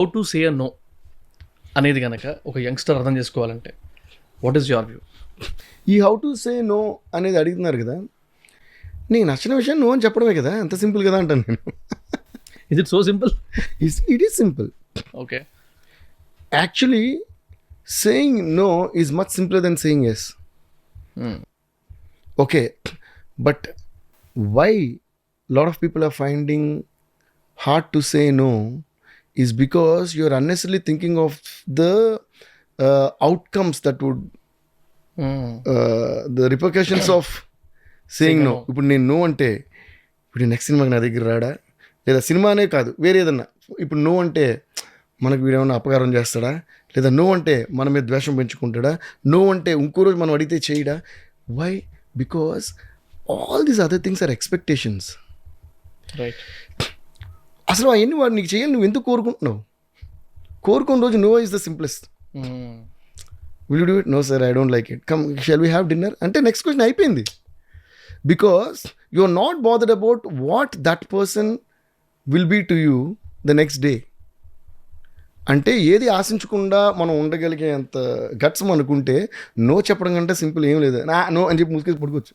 How to say no అనేది కనుక ఒక యంగ్స్టర్ అర్థం చేసుకోవాలంటే వాట్ ఈస్ యువర్ వ్యూ? ఈ హౌ టు సే నో అనేది అడుగుతున్నారు కదా, నీకు నచ్చిన విషయం నో అని చెప్పడమే కదా, అంత సింపుల్ కదా అంటాను నేను. Is it so simple? It is simple. Okay. Actually saying no is much simpler than saying yes. Okay, but why lot of people are finding hard to say no is because you're unnecessarily thinking of the outcomes that would the repercussions of saying no. ఇప్పుడు నేను no అంటే ఇప్పుడు next సినిమాకి నా దగ్గర రాడా, లేదా సినిమానే కాదు వేరే ఏదన్నా, ఇప్పుడు నో అంటే మనకు వీడేమన్నా అపకారం చేస్తాడా, లేదా నో అంటే మన మీద ద్వేషం పెంచుకుంటాడా, నో అంటే ఇంకో రోజు మనం అడిగితే చేయడా. Why? Because all these other things are expectations. Right. అసలు అవన్నీ వాడు నీకు చేయాలి, నువ్వు ఎందుకు కోరుకుంటున్నావు? కోరుకున్న రోజు no is the simplest. Will you do it? No sir, I don't like it. Come, shall we have dinner అంటే నెక్స్ట్ క్వశ్చన్ అయిపోయింది. Because you are not bothered about what that person will be to you the next day. అంటే ఏది ఆశించకుండా మనం ఉండగలిగే అంత guts అనుకుంటే no చెప్పడం కంటే సింపుల్ ఏం లేదు. నో అని చెప్పి ముసుకేసి పడుకోవచ్చు.